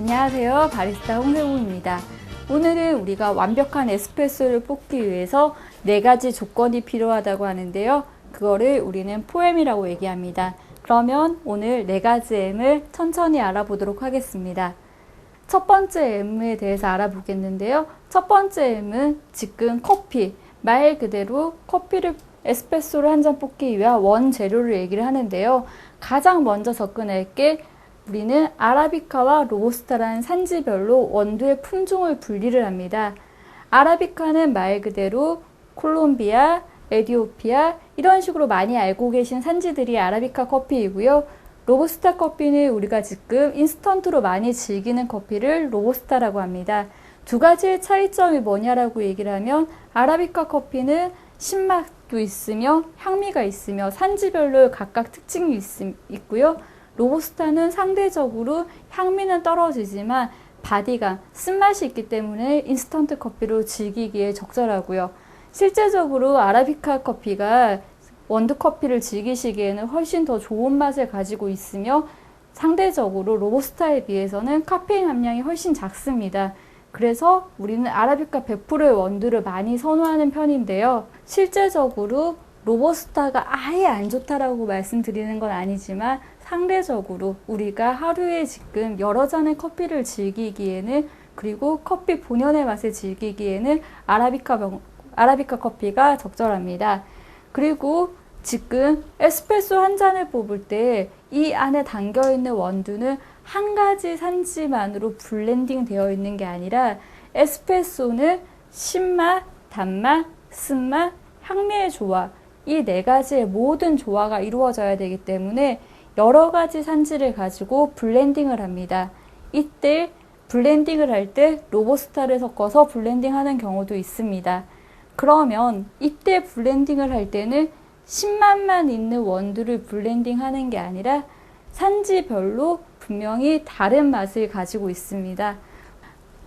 안녕하세요. 바리스타 홍세웅입니다. 오늘은 우리가 완벽한 에스프레소를 뽑기 위해서 4가지 조건이 필요하다고 하는데요. 그거를 우리는 포엠이라고 얘기합니다. 그러면 오늘 4가지 M을 천천히 알아보도록 하겠습니다. 첫 번째 M에 대해서 알아보겠는데요. 첫 번째 M은 지금 커피, 말 그대로 에스프레소를 한 잔 뽑기 위한 원재료를 얘기를 하는데요. 가장 먼저 접근할 게 우리는 아라비카와 로부스타라는 산지별로 원두의 품종을 분리를 합니다. 아라비카는 말 그대로 콜롬비아, 에티오피아 이런 식으로 많이 알고 계신 산지들이 아라비카 커피이고요. 로부스타 커피는 우리가 지금 인스턴트로 많이 즐기는 커피를 로부스타라고 합니다. 두 가지의 차이점이 뭐냐라고 얘기를 하면 아라비카 커피는 신맛도 있으며 향미가 있으며 산지별로 각각 특징이 있고요. 로부스타는 상대적으로 향미는 떨어지지만 바디감, 쓴맛이 있기 때문에 인스턴트 커피로 즐기기에 적절하고요. 실제적으로 아라비카 커피가 원두 커피를 즐기시기에는 훨씬 더 좋은 맛을 가지고 있으며 상대적으로 로부스타에 비해서는 카페인 함량이 훨씬 작습니다. 그래서 우리는 아라비카 100%의 원두를 많이 선호하는 편인데요. 실제적으로 로부스타가 아예 안 좋다라고 말씀드리는 건 아니지만 상대적으로 우리가 하루에 지금 여러 잔의 커피를 즐기기에는 그리고 커피 본연의 맛을 즐기기에는 아라비카 커피가 적절합니다. 그리고 지금 에스프레소 한 잔을 뽑을 때 이 안에 담겨있는 원두는 한 가지 산지만으로 블렌딩 되어 있는 게 아니라 에스프레소는 신맛, 단맛, 쓴맛, 향미의 조화 이 4가지의 모든 조화가 이루어져야 되기 때문에 여러 가지 산지를 가지고 블렌딩을 합니다. 이때 블렌딩을 할 때 로부스타를 섞어서 블렌딩하는 경우도 있습니다. 그러면 이때 블렌딩을 할 때는 신맛만 있는 원두를 블렌딩하는 게 아니라 산지별로 분명히 다른 맛을 가지고 있습니다.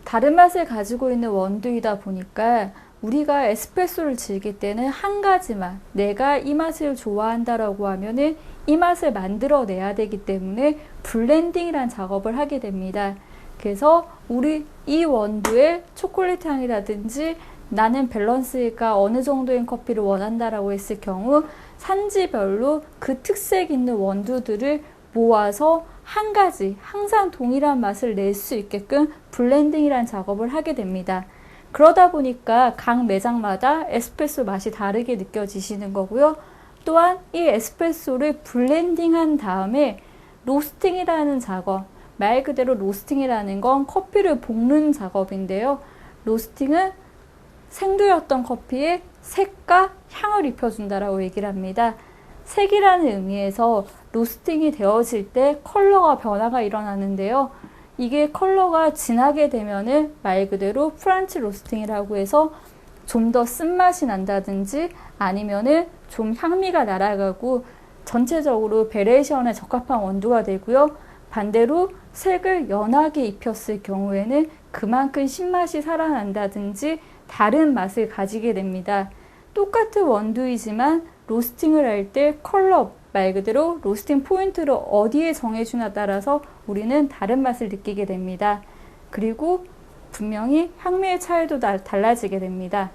다른 맛을 가지고 있는 원두이다 보니까 우리가 에스프레소를 즐길 때는 한 가지 맛, 내가 이 맛을 좋아한다라고 하면은 이 맛을 만들어내야 되기 때문에 블렌딩이란 작업을 하게 됩니다. 그래서 우리 이 원두의 초콜릿 향이라든지 나는 밸런스가 어느 정도의 커피를 원한다라고 했을 경우 산지별로 그 특색 있는 원두들을 모아서 한 가지, 항상 동일한 맛을 낼 수 있게끔 블렌딩이란 작업을 하게 됩니다. 그러다 보니까 각 매장마다 에스프레소 맛이 다르게 느껴지시는 거고요. 또한 이 에스프레소를 블렌딩한 다음에 로스팅이라는 작업, 말 그대로 로스팅이라는 건 커피를 볶는 작업인데요. 로스팅은 생두였던 커피에 색과 향을 입혀준다라고 얘기를 합니다. 색이라는 의미에서 로스팅이 되어질 때 컬러가 변화가 일어나는데요. 이게 컬러가 진하게 되면은 말 그대로 프렌치 로스팅이라고 해서 좀 더 쓴맛이 난다든지 아니면은 좀 향미가 날아가고 전체적으로 베레이션에 적합한 원두가 되고요. 반대로 색을 연하게 입혔을 경우에는 그만큼 신맛이 살아난다든지 다른 맛을 가지게 됩니다. 똑같은 원두이지만 로스팅을 할 때 컬러 말 그대로 로스팅 포인트를 어디에 정해주냐에 따라서 우리는 다른 맛을 느끼게 됩니다. 그리고 분명히 향미의 차이도 달라지게 됩니다.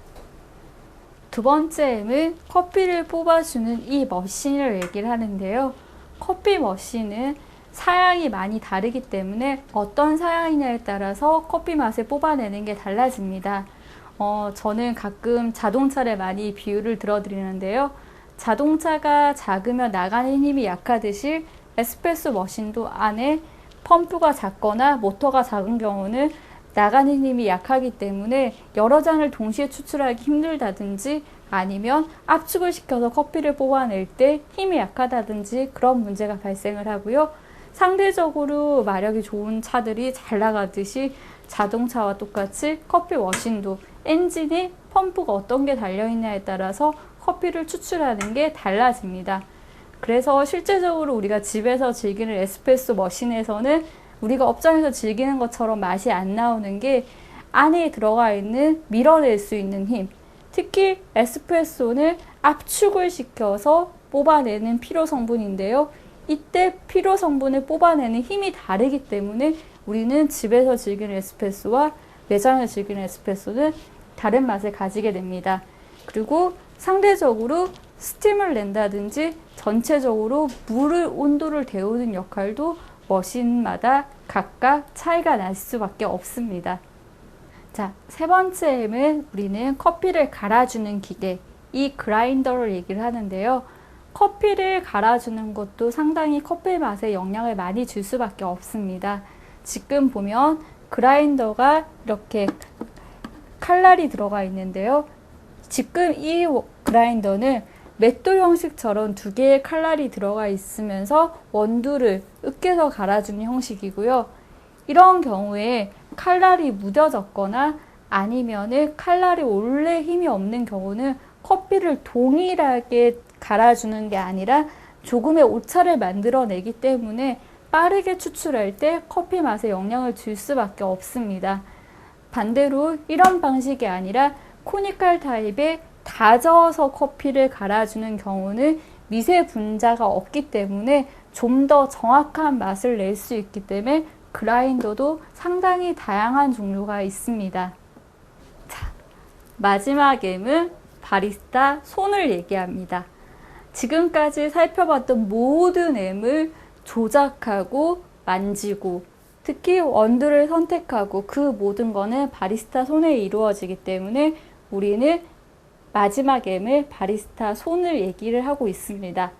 두 번째 M은 커피를 뽑아주는 이 머신을 얘기를 하는데요. 커피 머신은 사양이 많이 다르기 때문에 어떤 사양이냐에 따라서 커피 맛을 뽑아내는 게 달라집니다. 저는 가끔 자동차를 많이 비유를 들어드리는데요. 자동차가 작으면 나가는 힘이 약하듯이 에스프레소 머신도 안에 펌프가 작거나 모터가 작은 경우는 나가는 힘이 약하기 때문에 여러 잔을 동시에 추출하기 힘들다든지 아니면 압축을 시켜서 커피를 뽑아낼 때 힘이 약하다든지 그런 문제가 발생을 하고요. 상대적으로 마력이 좋은 차들이 잘 나가듯이 자동차와 똑같이 커피 머신도 엔진이 펌프가 어떤 게 달려있냐에 따라서 커피를 추출하는 게 달라집니다. 그래서 실제적으로 우리가 집에서 즐기는 에스프레소 머신에서는 우리가 업장에서 즐기는 것처럼 맛이 안 나오는 게 안에 들어가 있는 밀어낼 수 있는 힘, 특히 에스프레소는 압축을 시켜서 뽑아내는 필요 성분인데요. 이때 필요 성분을 뽑아내는 힘이 다르기 때문에 우리는 집에서 즐기는 에스프레소와 매장에서 즐기는 에스프레소는 다른 맛을 가지게 됩니다. 그리고 상대적으로 스팀을 낸다든지 전체적으로 물을 온도를 데우는 역할도 머신마다 각각 차이가 날 수밖에 없습니다. 자, 세 번째 M은 우리는 커피를 갈아주는 기계, 이 그라인더를 얘기를 하는데요. 커피를 갈아주는 것도 상당히 커피 맛에 영향을 많이 줄 수밖에 없습니다. 지금 보면 그라인더가 이렇게 칼날이 들어가 있는데요. 지금 이 그라인더는 맷돌 형식처럼 두 개의 칼날이 들어가 있으면서 원두를 으깨서 갈아주는 형식이고요. 이런 경우에 칼날이 무뎌졌거나 아니면은 칼날이 원래 힘이 없는 경우는 커피를 동일하게 갈아주는 게 아니라 조금의 오차를 만들어내기 때문에 빠르게 추출할 때 커피 맛에 영향을 줄 수밖에 없습니다. 반대로 이런 방식이 아니라 코니컬 타입의 다져서 커피를 갈아주는 경우는 미세 분자가 없기 때문에 좀 더 정확한 맛을 낼 수 있기 때문에 그라인더도 상당히 다양한 종류가 있습니다. 자, 마지막 M은 바리스타 손을 얘기합니다. 지금까지 살펴봤던 모든 M을 조작하고 만지고 특히 원두를 선택하고 그 모든 거는 바리스타 손에 이루어지기 때문에 우리는 마지막 M을 바리스타 손을 얘기를 하고 있습니다.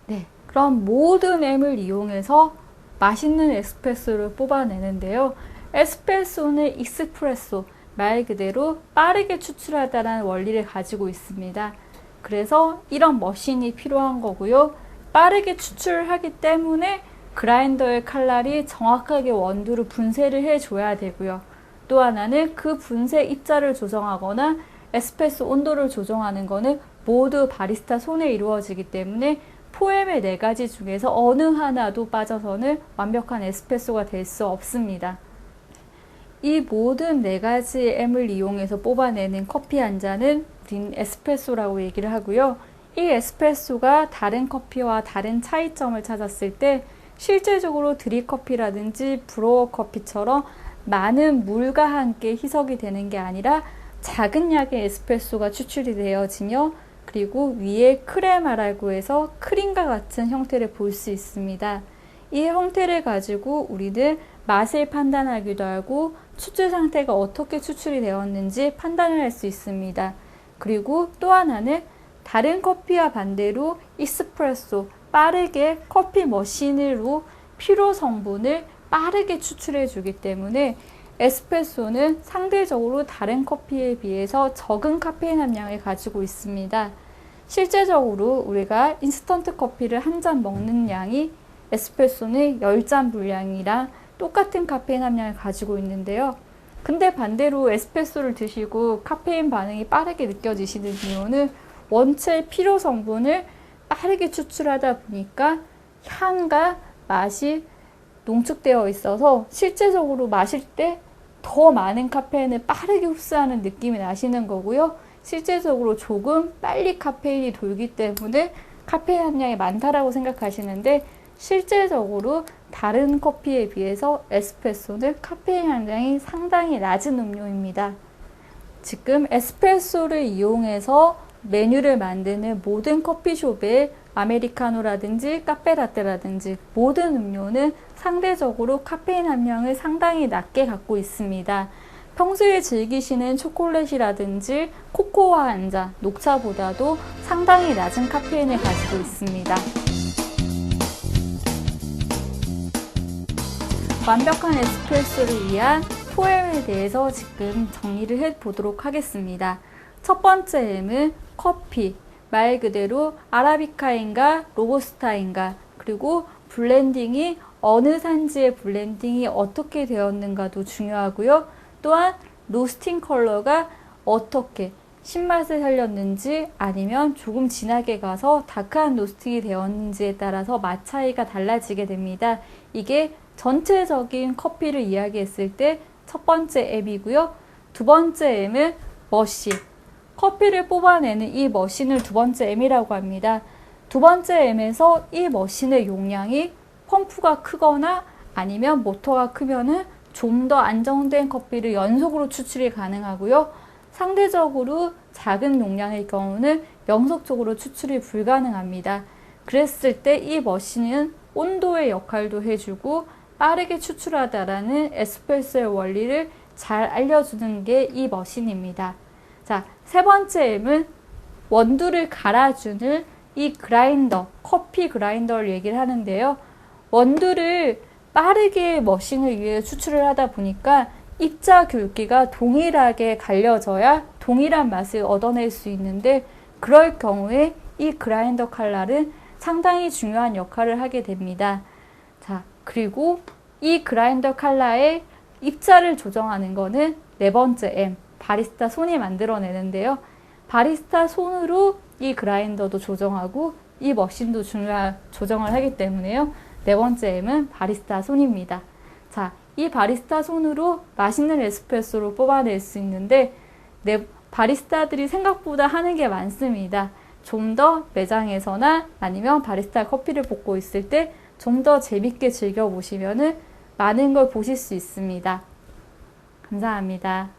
네, 그럼 모든 M을 이용해서 맛있는 에스프레소를 뽑아내는데요. 에스프레소는 익스프레소, 말 그대로 빠르게 추출하다라는 원리를 가지고 있습니다. 그래서 이런 머신이 필요한 거고요. 빠르게 추출하기 때문에 그라인더의 칼날이 정확하게 원두를 분쇄를 해줘야 되고요. 또 하나는 그 분쇄 입자를 조정하거나 에스프레소 온도를 조정하는 거는 모두 바리스타 손에 이루어지기 때문에 포엠의 4가지 중에서 어느 하나도 빠져서는 완벽한 에스프레소가 될 수 없습니다. 이 모든 4가지 M을 이용해서 뽑아내는 커피 한 잔은 우린 에스프레소라고 얘기를 하고요. 이 에스프레소가 다른 커피와 다른 차이점을 찾았을 때 실제적으로 드립커피라든지 브로워 커피처럼 많은 물과 함께 희석이 되는 게 아니라 작은 양의 에스프레소가 추출이 되어지며 그리고 위에 크레마라고 해서 크림과 같은 형태를 볼 수 있습니다. 이 형태를 가지고 우리는 맛을 판단하기도 하고 추출 상태가 어떻게 추출이 되었는지 판단을 할 수 있습니다. 그리고 또 하나는 다른 커피와 반대로 익스프레소, 빠르게 커피 머신으로 필요 성분을 빠르게 추출해 주기 때문에 에스프레소는 상대적으로 다른 커피에 비해서 적은 카페인 함량을 가지고 있습니다. 실제적으로 우리가 인스턴트 커피를 한 잔 먹는 양이 에스프레소는 10잔 분량이랑 똑같은 카페인 함량을 가지고 있는데요. 근데 반대로 에스프레소를 드시고 카페인 반응이 빠르게 느껴지시는 이유는 원체 필요 성분을 빠르게 추출하다 보니까 향과 맛이 농축되어 있어서 실제적으로 마실 때 더 많은 카페인을 빠르게 흡수하는 느낌이 나시는 거고요. 실제적으로 조금 빨리 카페인이 돌기 때문에 카페인 함량이 많다라고 생각하시는데 실제적으로 다른 커피에 비해서 에스프레소는 카페인 함량이 상당히 낮은 음료입니다. 지금 에스프레소를 이용해서 메뉴를 만드는 모든 커피숍의 아메리카노라든지 카페라떼라든지 모든 음료는 상대적으로 카페인 함량을 상당히 낮게 갖고 있습니다. 평소에 즐기시는 초콜릿이라든지 코코아 한 잔, 녹차보다도 상당히 낮은 카페인을 가지고 있습니다. 완벽한 에스프레소를 위한 포엠에 대해서 지금 정리를 해보도록 하겠습니다. 첫 번째 M은 커피, 말 그대로 아라비카인가 로부스타인가 그리고 블렌딩이 어느 산지의 블렌딩이 어떻게 되었는가도 중요하고요. 또한 로스팅 컬러가 어떻게 신맛을 살렸는지 아니면 조금 진하게 가서 다크한 로스팅이 되었는지에 따라서 맛 차이가 달라지게 됩니다. 이게 전체적인 커피를 이야기했을 때 첫 번째 M이고요. 두 번째 M은 머신. 커피를 뽑아내는 이 머신을 두 번째 M이라고 합니다. 두 번째 M에서 이 머신의 용량이 펌프가 크거나 아니면 모터가 크면은 좀 더 안정된 커피를 연속으로 추출이 가능하고요. 상대적으로 작은 용량의 경우는 연속적으로 추출이 불가능합니다. 그랬을 때 이 머신은 온도의 역할도 해주고 빠르게 추출하다라는 에스프레소의 원리를 잘 알려주는 게 이 머신입니다. 자, 세 번째 M은 원두를 갈아주는 이 그라인더, 커피 그라인더를 얘기를 하는데요. 원두를 빠르게 머신을 위해 추출을 하다 보니까 입자 굵기가 동일하게 갈려져야 동일한 맛을 얻어낼 수 있는데, 그럴 경우에 이 그라인더 칼날은 상당히 중요한 역할을 하게 됩니다. 자, 그리고 이 그라인더 칼날의 입자를 조정하는 거는 네 번째 M, 바리스타 손이 만들어내는데요. 바리스타 손으로 이 그라인더도 조정하고 이 머신도 조정을 하기 때문에요. 네 번째 M은 바리스타 손입니다. 자, 이 바리스타 손으로 맛있는 에스프레소를 뽑아낼 수 있는데 바리스타들이 생각보다 하는 게 많습니다. 좀 더 매장에서나 아니면 바리스타 커피를 볶고 있을 때 좀 더 재밌게 즐겨보시면 많은 걸 보실 수 있습니다. 감사합니다.